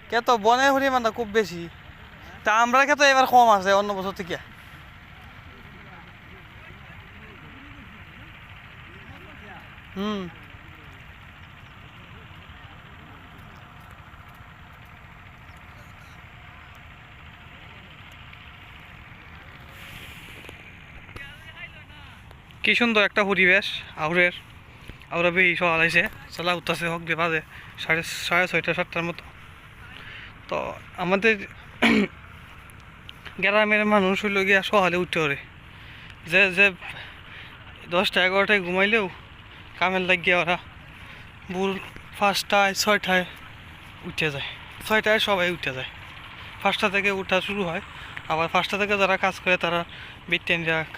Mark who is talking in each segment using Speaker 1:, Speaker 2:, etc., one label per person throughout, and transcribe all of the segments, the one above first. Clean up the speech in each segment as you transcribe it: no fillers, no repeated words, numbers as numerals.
Speaker 1: কে তো বনের পরিমাণটা খুব বেশি, তা আমরা কে তো এবার কম আছে অন্য বছর থেকে। হুম। কি সুন্দর একটা পরিবেশ আউরের। আউরা বেশি সকাল আইসে চলা উঠতেছে হোক যে বাজে সাড়ে ছয়টা সাতটার মতো। তো আমাদের গ্রামের মানুষ হইল গিয়া সকালে উঠতে পারে, যে যে 10টা 11টায় ঘুমাইলেও কামের লাগিয়ে ওরা ভোর 5টায় 6টায় উঠে যায়। 6টায় সবাই উঠে যায়, 5টা থেকে উঠা শুরু হয়। আবার 5টা থেকে যারা কাজ করে তারা বেটেন রাখ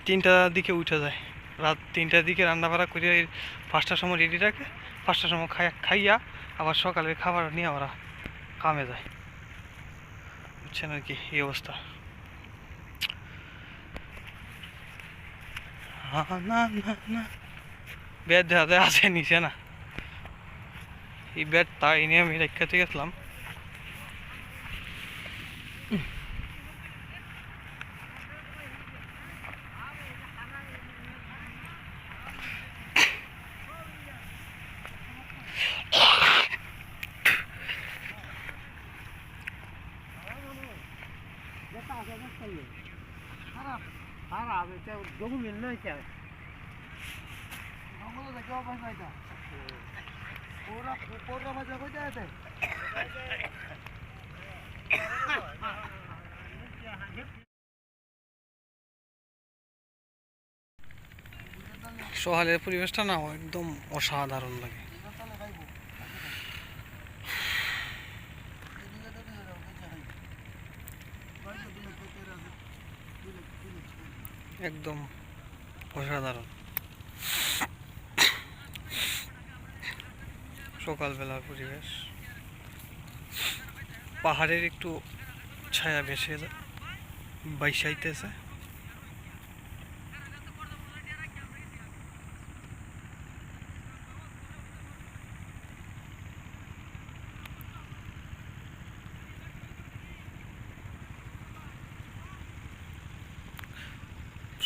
Speaker 1: 3টার দিকে উঠে যায়। রাত 3টার দিকে রান্না বাড়া করে 5টার সময় রেডি রাখে, 5টার সময় খাইয়া আবার সকালের খাবার নিয়ে ওরা কামে যায়। বুঝছেন আর কি এই অবস্থা। না না না, বেড হাতে আছে নিচে না, এই বেড তাই নিয়ে আমি রেখাতে গেছিলাম। সকালের পরিবেশটা না একদম অসাধারণ লাগে। একদম অসাধারণ সকালবেলার পরিবেশ। পাহাড়ের একটু ছায়া ভেসে বাইসাইতেছে।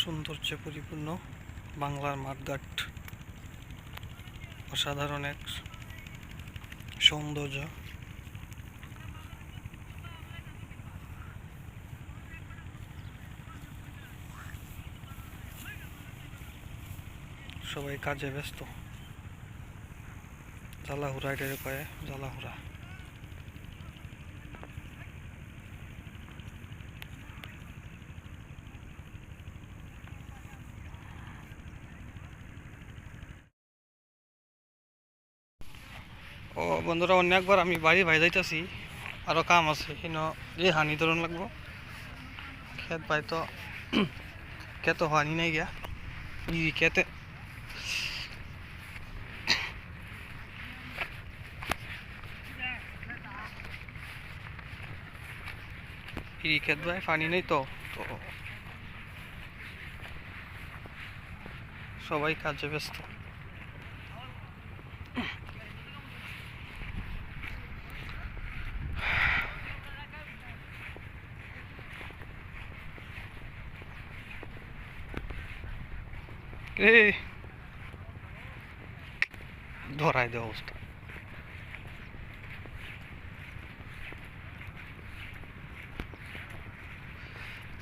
Speaker 1: সৌন্দর্যে পরিপূর্ণ বাংলার মাঠঘাট, অসাধারণ এক সৌন্দর্য। সবাই কাজে ব্যস্ত, জ্বালাহুরা এটারে কয়ে জ্বালাহুরা। ও বন্ধুরা, অন্য একবার আমি বাড়ি ভাই যাইতেছি, আরও কাম আছে কিন্তু এই হানি ধরন লাগবো। খেত ভাই তো খেত হানি নাই গিয়া খেতে খেত ভাই পানি নেই তো, তো সবাই কাজে ব্যস্ত। ধরাই দেওয়া অবস্থা।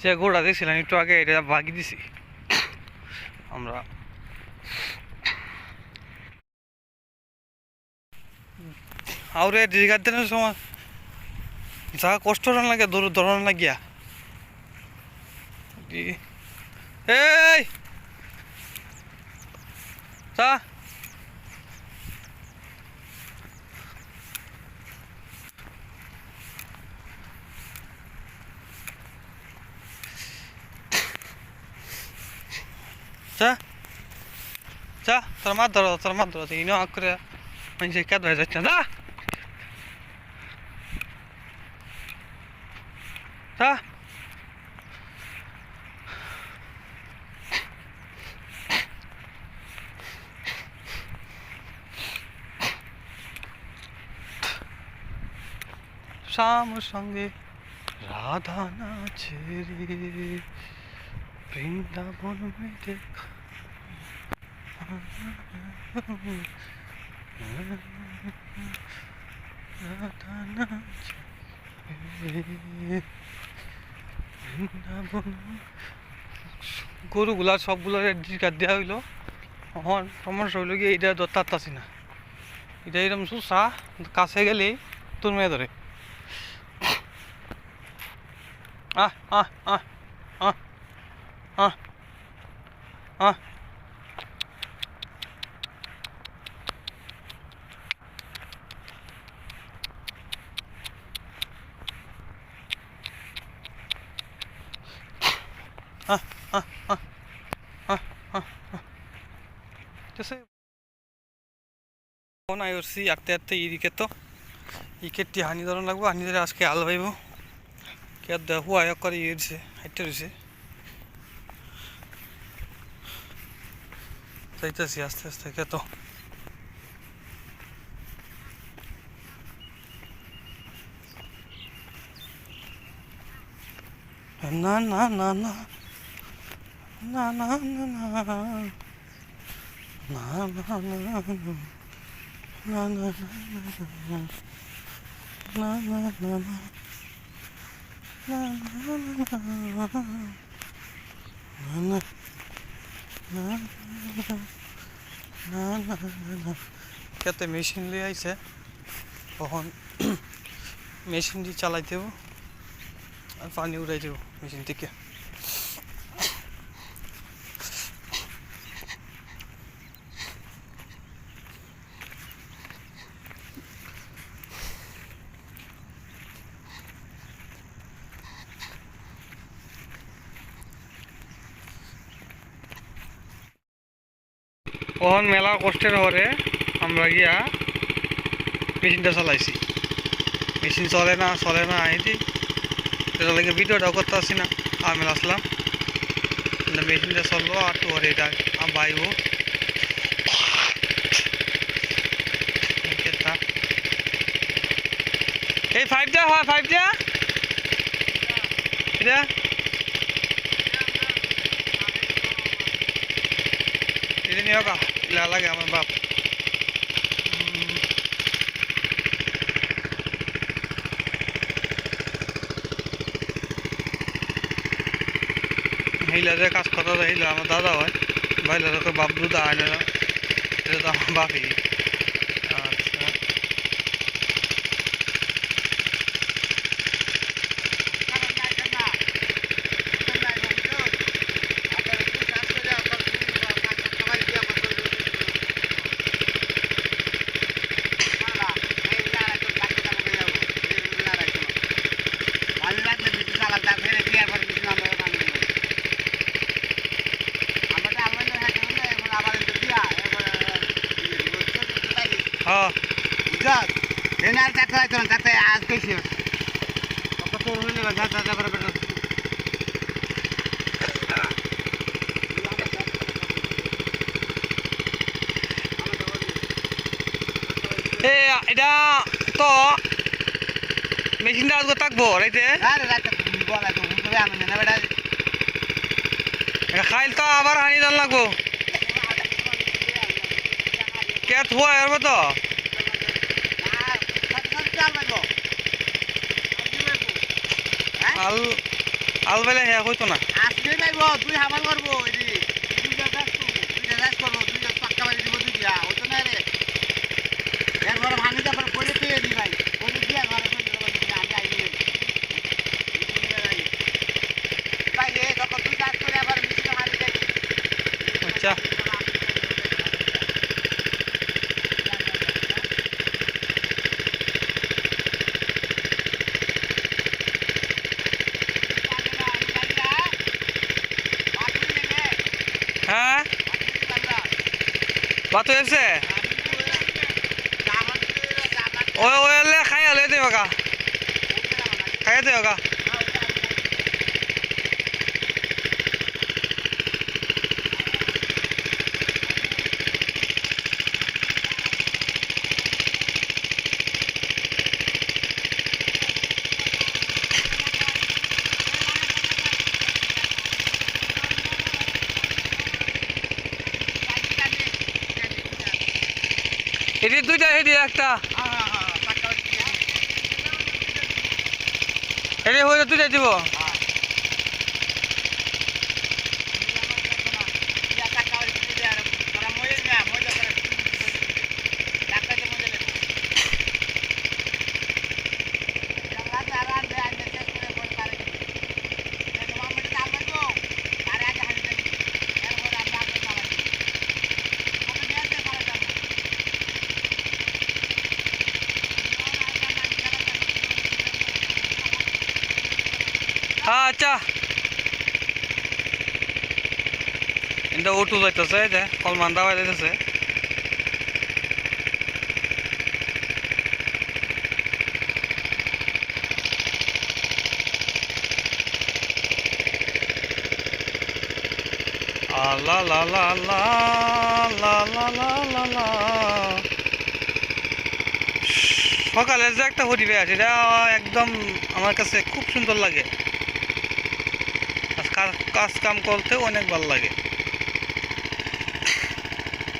Speaker 1: যে গোড়া দিয়েছিলাম একটু আগে, এটা বাগি দিছি আমরা। আউরে দীর্ঘার দিনের সময় যা কষ্ট লাগে ধরন লাগিয়া। এই যা যা যা, তোর মার ধরো ইনো আগ করে মানুষের কেদ হয়ে যাচ্ছে না। যা শ্যাম সঙ্গে রাধা নাচে রে বৃন্দাবন মে দেখা রাধা নাচে রে বৃন্দাবন। গরুগুলা সবগুলো ডিকার দেওয়া হইলো। আমার সমস্যা হইলো কি এইটা ধরতে পারতাছি না, এটা এরকম সুসা কাছে গেলেই তোর মেয়ে ধরে। আহ আহ আহ আহ আহ আহ আহ আহ আহ আহ আহ ফোন আই করছি আটতে আটতে ইদিকে তো ইকেটটি হানি ধরন লাগবো, হানি ধরে আজকে আল পাইব কে হুয়া করে ইয়ে দিছে হাইটে রয়েছে। যাইতেছি আস্তে আস্তে কে তো না না না না না না না না না না না কেতে মেশিন লিয়ে আইছে, তখন মেশিন দিয়ে চালাই দেব আর পানি উড়াই দেব মেশিন থেকে। তখন মেলা কষ্টের হরে আমরা গিয়া মেশিনটা চালাইছি, মেশিন চলে না আইদি এটা লাগে ভিডিওটাও করতে আসি না। আমি আসলাম মেশিনটা চলবো আর তো হরে এটা বাইব এই 5টা হয় 5টা এটা এটা নিয়ে কা লাগে আমার বাপ হিলা যে কাজ কথা হিলা আমার দাদা হয় ভাইলা তো বাপ দুদা আয় না, এটা তো আমার বাপই। আচ্ছা হ্যাঁ
Speaker 2: আজ কইছি
Speaker 1: এটা তো মেশিনটা আজকে থাকবো রাইতে খাইল তো আবার হানি দান লাগবো কে থুয়া এরবো তো আল আল বেলে হ্যাঁ হইতো না
Speaker 2: আজকে নাইব তুই হামাল করবো দুইটা করবো দুইটা পাক্কা বাড়ি দিব দুই দিয়া হইতো না রে এরপরে ভাঙি তারপরে পরে পেয়ে দি ভাই পরে দিয়া ঘরে আমি আইনি ভাই রে যখন তুই কাজ করে আবার মিশে মারি যাই।
Speaker 1: আচ্ছা হ্যাঁ বাত হয়েছে ওই ওই খাই হলে দেবে কা খাই দেবে কা এটি দুইটা এটি একটা এটি হয়ে দুইটা দিব আচ্ছা এটা ওটু যাইতেছে যে কলমান দাওয়া যাইতেছে আল্লাহ লা লা লা লা লা লা লা লা সকালে যে একটা পরিবেশ এটা একদম আমার কাছে খুব সুন্দর লাগে কাজ কাম করতেও অনেক ভালো লাগে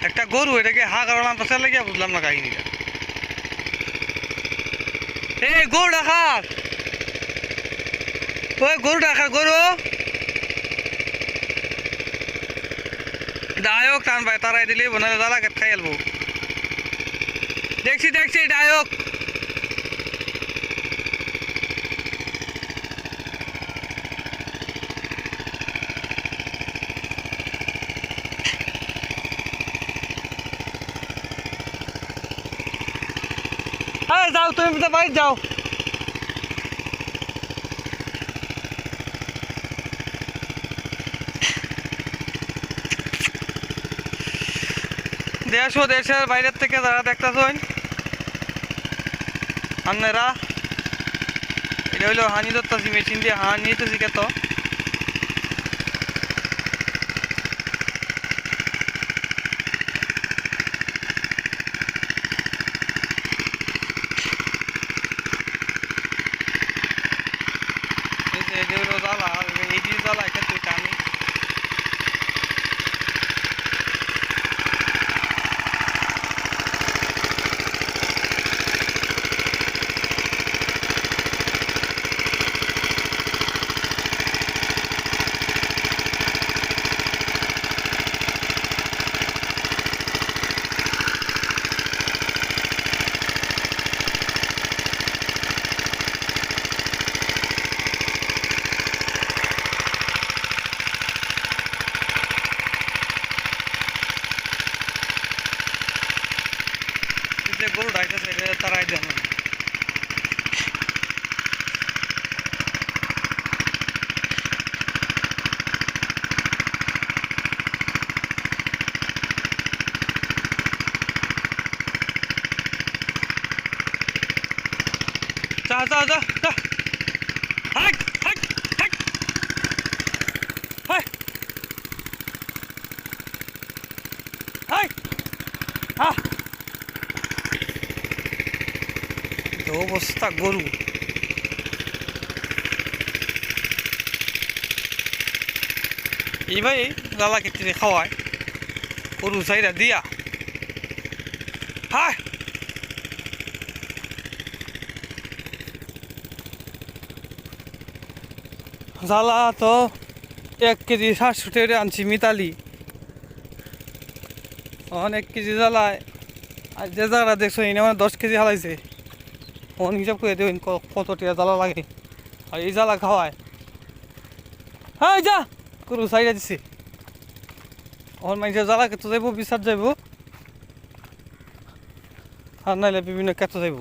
Speaker 1: একটা গরু এটাকে হা কারণ আনতে লাগে বুঝলাম না কাহিনীটা এই গরু ডাকার ওই গরু ডাকার গরু ডায়ক টান ভাই তারাই দিলে বোনালে জ্বালা কেট খাই আলবো দেখছি দেখছি ডায়ক হ্যাঁ যাও তুমি তো বাইরে যাও দেশ ও দেশের বাইরের থেকে যারা দেখতেছেন আপনারা এটা হইলো হানি ধরতেছি মেশিন দিয়ে হানি নিতেছি কত যেগুলো জ্বালা এই দিয়ে জ্বালা ক্ষেত্রে টানি যে গরু ডাইতেছে এটা তারাই দেন যা যা যা যা হাই হাই হাই হাই হাই হা অবস্থা গরু এইভাবে জ্বালা কেটে খাওয়ায় গরু সাইডা দিয়া হ্যাঁ জ্বালা তো 1 কেজি 700 টাকা আনছি মিতালি অনেক কেজি জ্বালায় আর যে জায়গাটা দেখছো এই মানে 10 কেজি হালাইছে ফোন হিসাব করে দেবেন কত টাকা জ্বালা লাগে আর এই জ্বালা খাওয়ায় হ্যাঁ যা গরু সাইডা দিছি আমার মানুষের জ্বালা কেতো যাইব বিচার যাইব আর নাইলে বিভিন্ন কেতো যাইব